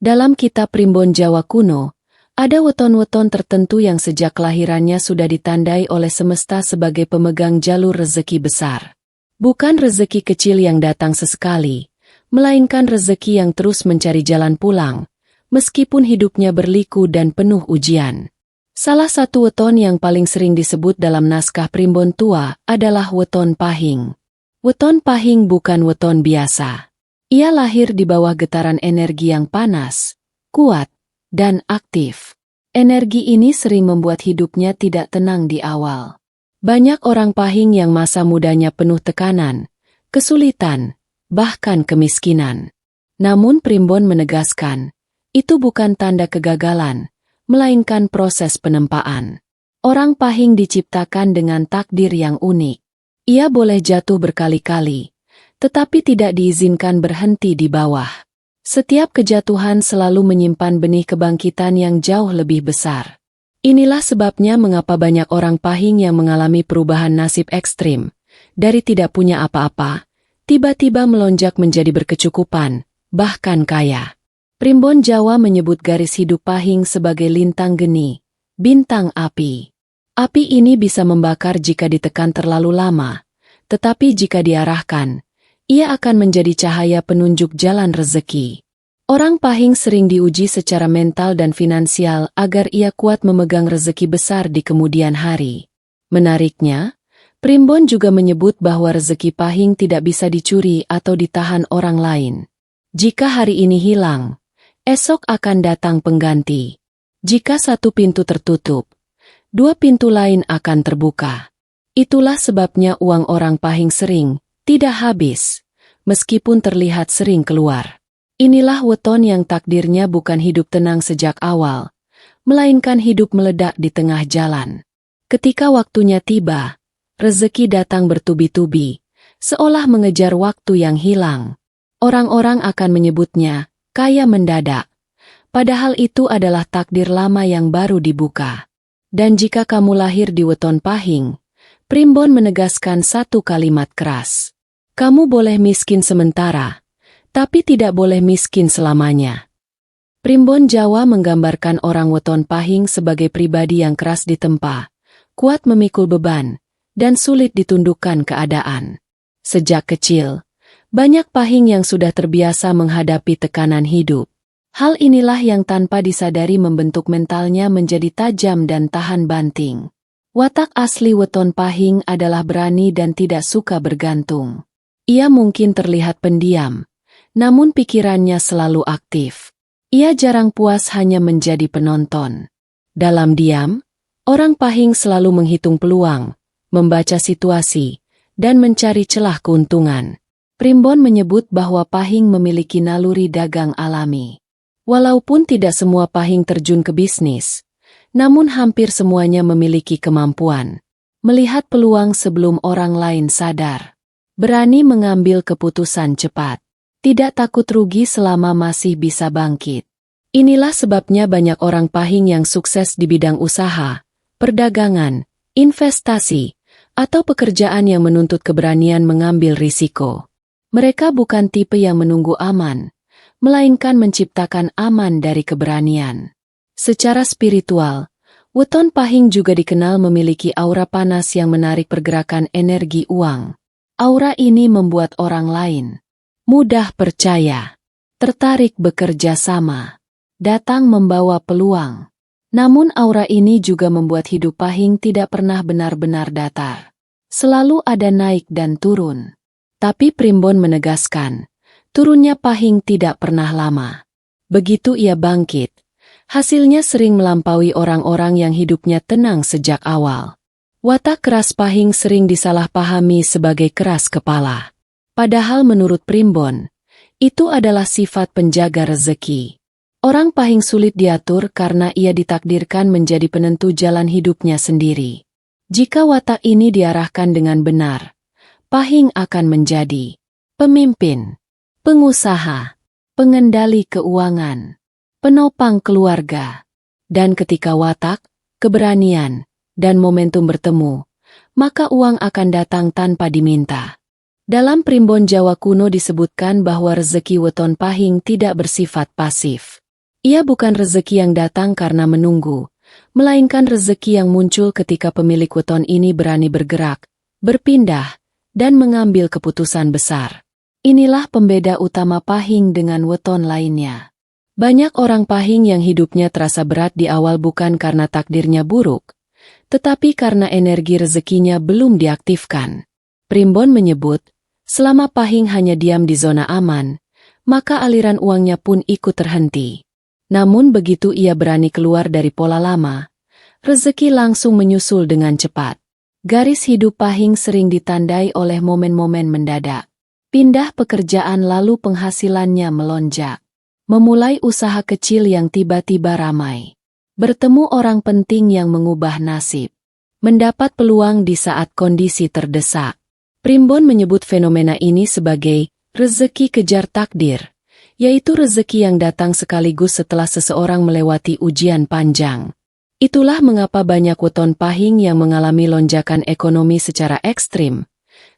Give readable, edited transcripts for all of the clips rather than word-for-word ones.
Dalam kitab Primbon Jawa kuno, ada weton-weton tertentu yang sejak kelahirannya sudah ditandai oleh semesta sebagai pemegang jalur rezeki besar. Bukan rezeki kecil yang datang sesekali, melainkan rezeki yang terus mencari jalan pulang, meskipun hidupnya berliku dan penuh ujian. Salah satu weton yang paling sering disebut dalam naskah Primbon Tua adalah weton Pahing. Weton Pahing bukan weton biasa. Ia lahir di bawah getaran energi yang panas, kuat, dan aktif. Energi ini sering membuat hidupnya tidak tenang di awal. Banyak orang Pahing yang masa mudanya penuh tekanan, kesulitan, bahkan kemiskinan. Namun Primbon menegaskan, itu bukan tanda kegagalan, melainkan proses penempaan. Orang Pahing diciptakan dengan takdir yang unik. Ia boleh jatuh berkali-kali, tetapi tidak diizinkan berhenti di bawah. Setiap kejatuhan selalu menyimpan benih kebangkitan yang jauh lebih besar. Inilah sebabnya mengapa banyak orang Pahing yang mengalami perubahan nasib ekstrim, dari tidak punya apa-apa, tiba-tiba melonjak menjadi berkecukupan, bahkan kaya. Primbon Jawa menyebut garis hidup Pahing sebagai lintang geni, bintang api. Api ini bisa membakar jika ditekan terlalu lama, tetapi jika diarahkan, ia akan menjadi cahaya penunjuk jalan rezeki. Orang Pahing sering diuji secara mental dan finansial agar ia kuat memegang rezeki besar di kemudian hari. Menariknya, Primbon juga menyebut bahwa rezeki Pahing tidak bisa dicuri atau ditahan orang lain. Jika hari ini hilang, esok akan datang pengganti. Jika satu pintu tertutup, dua pintu lain akan terbuka. Itulah sebabnya uang orang Pahing sering tidak habis, meskipun terlihat sering keluar. Inilah weton yang takdirnya bukan hidup tenang sejak awal, melainkan hidup meledak di tengah jalan. Ketika waktunya tiba, rezeki datang bertubi-tubi, seolah mengejar waktu yang hilang. Orang-orang akan menyebutnya kaya mendadak, padahal itu adalah takdir lama yang baru dibuka. Dan jika kamu lahir di weton Pahing, Primbon menegaskan satu kalimat keras. Kamu boleh miskin sementara, tapi tidak boleh miskin selamanya. Primbon Jawa menggambarkan orang weton Pahing sebagai pribadi yang keras ditempa, kuat memikul beban, dan sulit ditundukkan keadaan. Sejak kecil, banyak Pahing yang sudah terbiasa menghadapi tekanan hidup. Hal inilah yang tanpa disadari membentuk mentalnya menjadi tajam dan tahan banting. Watak asli weton Pahing adalah berani dan tidak suka bergantung. Ia mungkin terlihat pendiam, namun pikirannya selalu aktif. Ia jarang puas hanya menjadi penonton. Dalam diam, orang Pahing selalu menghitung peluang, membaca situasi, dan mencari celah keuntungan. Primbon menyebut bahwa Pahing memiliki naluri dagang alami. Walaupun tidak semua Pahing terjun ke bisnis, namun hampir semuanya memiliki kemampuan melihat peluang sebelum orang lain sadar. Berani mengambil keputusan cepat. Tidak takut rugi selama masih bisa bangkit. Inilah sebabnya banyak orang Pahing yang sukses di bidang usaha, perdagangan, investasi, atau pekerjaan yang menuntut keberanian mengambil risiko. Mereka bukan tipe yang menunggu aman, melainkan menciptakan aman dari keberanian. Secara spiritual, weton Pahing juga dikenal memiliki aura panas yang menarik pergerakan energi uang. Aura ini membuat orang lain mudah percaya, tertarik bekerja sama, datang membawa peluang. Namun aura ini juga membuat hidup Pahing tidak pernah benar-benar datar. Selalu ada naik dan turun. Tapi Primbon menegaskan, turunnya Pahing tidak pernah lama. Begitu ia bangkit, hasilnya sering melampaui orang-orang yang hidupnya tenang sejak awal. Watak keras Pahing sering disalahpahami sebagai keras kepala. Padahal menurut Primbon, itu adalah sifat penjaga rezeki. Orang Pahing sulit diatur karena ia ditakdirkan menjadi penentu jalan hidupnya sendiri. Jika watak ini diarahkan dengan benar, Pahing akan menjadi pemimpin, pengusaha, pengendali keuangan, penopang keluarga. Dan ketika watak, keberanian, dan momentum bertemu, maka uang akan datang tanpa diminta. Dalam Primbon Jawa kuno disebutkan bahwa rezeki weton Pahing tidak bersifat pasif. Ia bukan rezeki yang datang karena menunggu, melainkan rezeki yang muncul ketika pemilik weton ini berani bergerak, berpindah, dan mengambil keputusan besar. Inilah pembeda utama Pahing dengan weton lainnya. Banyak orang Pahing yang hidupnya terasa berat di awal bukan karena takdirnya buruk, tetapi karena energi rezekinya belum diaktifkan. Primbon menyebut, selama Pahing hanya diam di zona aman, maka aliran uangnya pun ikut terhenti. Namun begitu ia berani keluar dari pola lama, rezeki langsung menyusul dengan cepat. Garis hidup Pahing sering ditandai oleh momen-momen mendadak. Pindah pekerjaan lalu penghasilannya melonjak. Memulai usaha kecil yang tiba-tiba ramai. Bertemu orang penting yang mengubah nasib. Mendapat peluang di saat kondisi terdesak. Primbon menyebut fenomena ini sebagai rezeki kejar takdir, yaitu rezeki yang datang sekaligus setelah seseorang melewati ujian panjang. Itulah mengapa banyak weton Pahing yang mengalami lonjakan ekonomi secara ekstrim,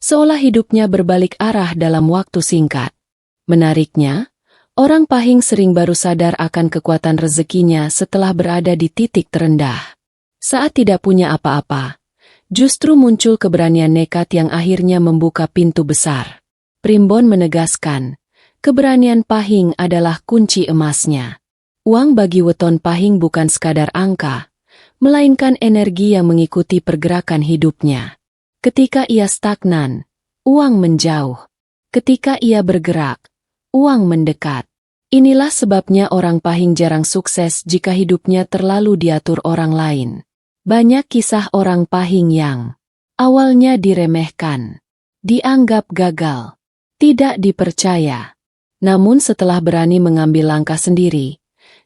seolah hidupnya berbalik arah dalam waktu singkat. Menariknya, orang Pahing sering baru sadar akan kekuatan rezekinya setelah berada di titik terendah. Saat tidak punya apa-apa, justru muncul keberanian nekat yang akhirnya membuka pintu besar. Primbon menegaskan, keberanian Pahing adalah kunci emasnya. Uang bagi weton Pahing bukan sekadar angka, melainkan energi yang mengikuti pergerakan hidupnya. Ketika ia stagnan, uang menjauh. Ketika ia bergerak, uang mendekat. Inilah sebabnya orang Pahing jarang sukses jika hidupnya terlalu diatur orang lain. Banyak kisah orang Pahing yang awalnya diremehkan, dianggap gagal, tidak dipercaya. Namun setelah berani mengambil langkah sendiri,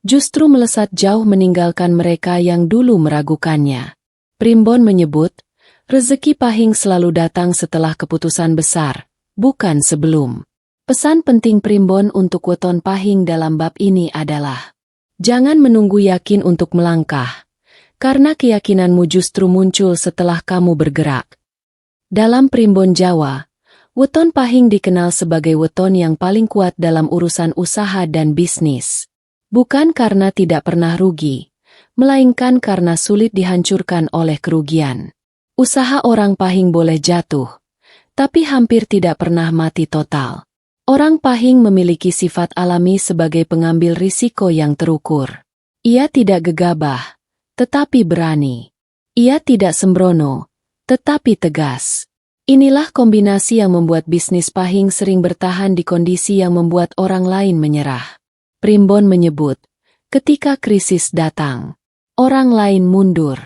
justru melesat jauh meninggalkan mereka yang dulu meragukannya. Primbon menyebut, rezeki Pahing selalu datang setelah keputusan besar, bukan sebelum. Pesan penting Primbon untuk weton Pahing dalam bab ini adalah, jangan menunggu yakin untuk melangkah, karena keyakinanmu justru muncul setelah kamu bergerak. Dalam Primbon Jawa, weton Pahing dikenal sebagai weton yang paling kuat dalam urusan usaha dan bisnis. Bukan karena tidak pernah rugi, melainkan karena sulit dihancurkan oleh kerugian. Usaha orang Pahing boleh jatuh, tapi hampir tidak pernah mati total. Orang Pahing memiliki sifat alami sebagai pengambil risiko yang terukur. Ia tidak gegabah, tetapi berani. Ia tidak sembrono, tetapi tegas. Inilah kombinasi yang membuat bisnis Pahing sering bertahan di kondisi yang membuat orang lain menyerah. Primbon menyebut, ketika krisis datang, orang lain mundur.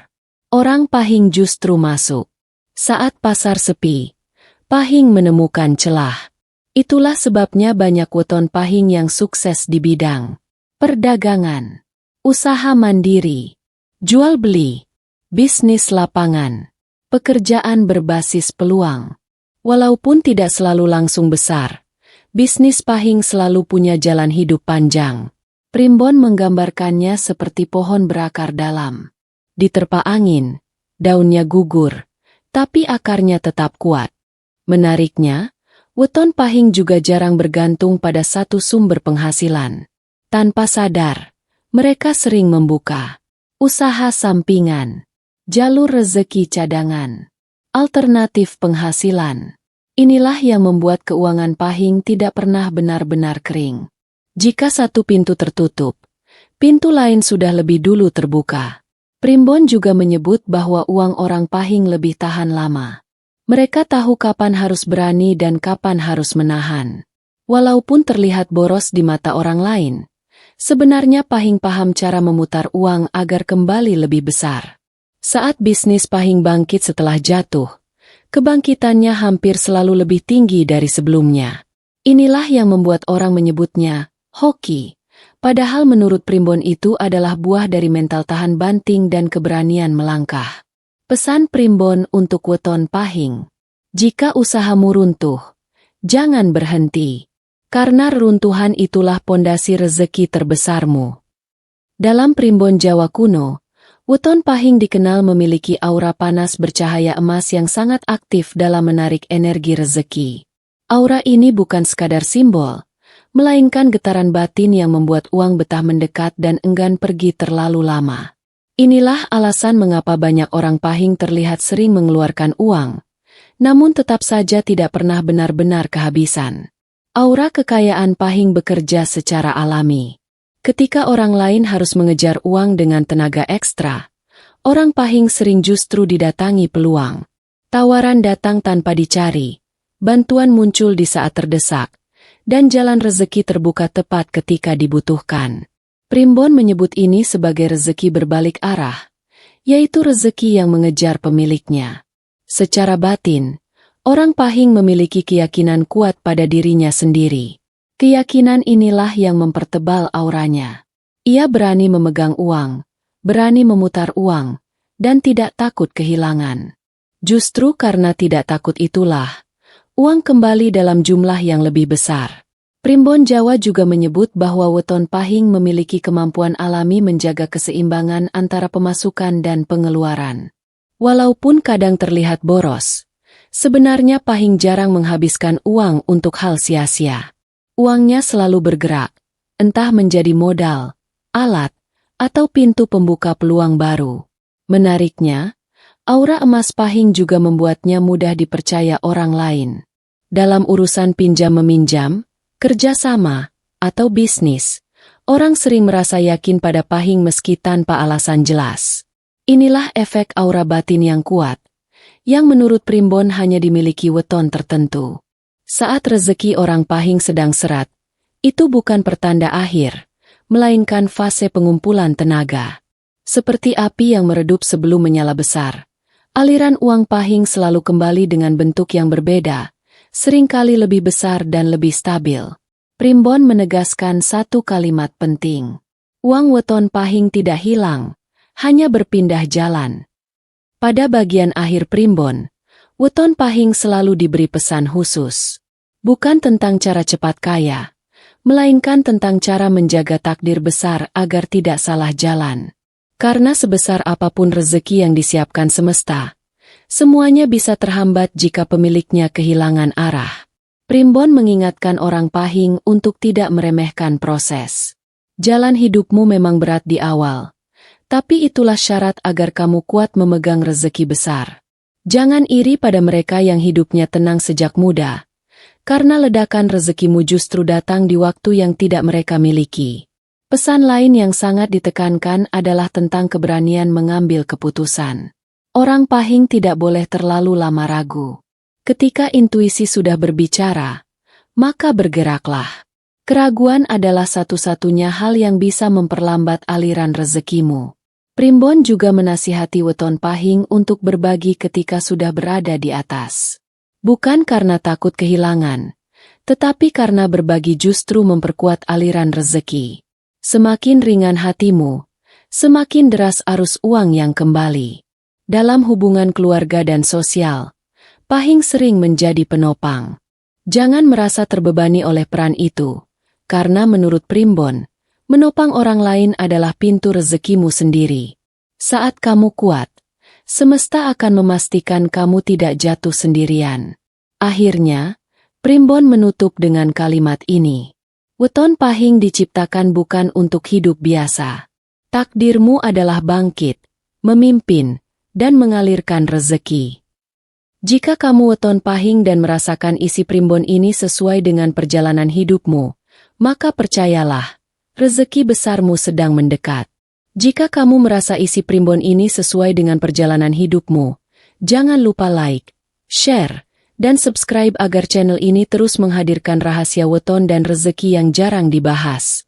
Orang Pahing justru masuk. Saat pasar sepi, Pahing menemukan celah. Itulah sebabnya banyak weton Pahing yang sukses di bidang perdagangan, usaha mandiri, jual beli, bisnis lapangan, pekerjaan berbasis peluang. Walaupun tidak selalu langsung besar, bisnis Pahing selalu punya jalan hidup panjang. Primbon menggambarkannya seperti pohon berakar dalam. Diterpa angin, daunnya gugur, tapi akarnya tetap kuat. Menariknya, weton Pahing juga jarang bergantung pada satu sumber penghasilan. Tanpa sadar, mereka sering membuka usaha sampingan, jalur rezeki cadangan, alternatif penghasilan. Inilah yang membuat keuangan Pahing tidak pernah benar-benar kering. Jika satu pintu tertutup, pintu lain sudah lebih dulu terbuka. Primbon juga menyebut bahwa uang orang Pahing lebih tahan lama. Mereka tahu kapan harus berani dan kapan harus menahan. Walaupun terlihat boros di mata orang lain, sebenarnya Pahing paham cara memutar uang agar kembali lebih besar. Saat bisnis Pahing bangkit setelah jatuh, kebangkitannya hampir selalu lebih tinggi dari sebelumnya. Inilah yang membuat orang menyebutnya hoki. Padahal menurut Primbon itu adalah buah dari mental tahan banting dan keberanian melangkah. Pesan Primbon untuk weton Pahing. Jika usahamu runtuh, jangan berhenti. Karena reruntuhan itulah pondasi rezeki terbesarmu. Dalam Primbon Jawa kuno, weton Pahing dikenal memiliki aura panas bercahaya emas yang sangat aktif dalam menarik energi rezeki. Aura ini bukan sekadar simbol, melainkan getaran batin yang membuat uang betah mendekat dan enggan pergi terlalu lama. Inilah alasan mengapa banyak orang Pahing terlihat sering mengeluarkan uang, namun tetap saja tidak pernah benar-benar kehabisan. Aura kekayaan Pahing bekerja secara alami. Ketika orang lain harus mengejar uang dengan tenaga ekstra, orang Pahing sering justru didatangi peluang. Tawaran datang tanpa dicari, bantuan muncul di saat terdesak, dan jalan rezeki terbuka tepat ketika dibutuhkan. Primbon menyebut ini sebagai rezeki berbalik arah, yaitu rezeki yang mengejar pemiliknya. Secara batin, orang Pahing memiliki keyakinan kuat pada dirinya sendiri. Keyakinan inilah yang mempertebal auranya. Ia berani memegang uang, berani memutar uang, dan tidak takut kehilangan. Justru karena tidak takut itulah, uang kembali dalam jumlah yang lebih besar. Primbon Jawa juga menyebut bahwa weton Pahing memiliki kemampuan alami menjaga keseimbangan antara pemasukan dan pengeluaran. Walaupun kadang terlihat boros, sebenarnya Pahing jarang menghabiskan uang untuk hal sia-sia. Uangnya selalu bergerak, entah menjadi modal, alat, atau pintu pembuka peluang baru. Menariknya, aura emas Pahing juga membuatnya mudah dipercaya orang lain. Dalam urusan pinjam-meminjam, kerjasama, atau bisnis, orang sering merasa yakin pada Pahing meski tanpa alasan jelas. Inilah efek aura batin yang kuat, yang menurut Primbon hanya dimiliki weton tertentu. Saat rezeki orang Pahing sedang seret, itu bukan pertanda akhir, melainkan fase pengumpulan tenaga. Seperti api yang meredup sebelum menyala besar, aliran uang Pahing selalu kembali dengan bentuk yang berbeda, seringkali lebih besar dan lebih stabil. Primbon menegaskan satu kalimat penting. Uang weton Pahing tidak hilang, hanya berpindah jalan. Pada bagian akhir Primbon, weton Pahing selalu diberi pesan khusus. Bukan tentang cara cepat kaya, melainkan tentang cara menjaga takdir besar agar tidak salah jalan. Karena sebesar apapun rezeki yang disiapkan semesta, semuanya bisa terhambat jika pemiliknya kehilangan arah. Primbon mengingatkan orang Pahing untuk tidak meremehkan proses. Jalan hidupmu memang berat di awal, tapi itulah syarat agar kamu kuat memegang rezeki besar. Jangan iri pada mereka yang hidupnya tenang sejak muda, karena ledakan rezekimu justru datang di waktu yang tidak mereka miliki. Pesan lain yang sangat ditekankan adalah tentang keberanian mengambil keputusan. Orang Pahing tidak boleh terlalu lama ragu. Ketika intuisi sudah berbicara, maka bergeraklah. Keraguan adalah satu-satunya hal yang bisa memperlambat aliran rezekimu. Primbon juga menasihati weton Pahing untuk berbagi ketika sudah berada di atas. Bukan karena takut kehilangan, tetapi karena berbagi justru memperkuat aliran rezeki. Semakin ringan hatimu, semakin deras arus uang yang kembali. Dalam hubungan keluarga dan sosial, Pahing sering menjadi penopang. Jangan merasa terbebani oleh peran itu, karena menurut Primbon, menopang orang lain adalah pintu rezekimu sendiri. Saat kamu kuat, semesta akan memastikan kamu tidak jatuh sendirian. Akhirnya, Primbon menutup dengan kalimat ini. Weton Pahing diciptakan bukan untuk hidup biasa. Takdirmu adalah bangkit, memimpin, dan mengalirkan rezeki. Jika kamu weton Pahing dan merasakan isi Primbon ini sesuai dengan perjalanan hidupmu, maka percayalah, rezeki besarmu sedang mendekat. Jika kamu merasa isi Primbon ini sesuai dengan perjalanan hidupmu, jangan lupa like, share, dan subscribe agar channel ini terus menghadirkan rahasia weton dan rezeki yang jarang dibahas.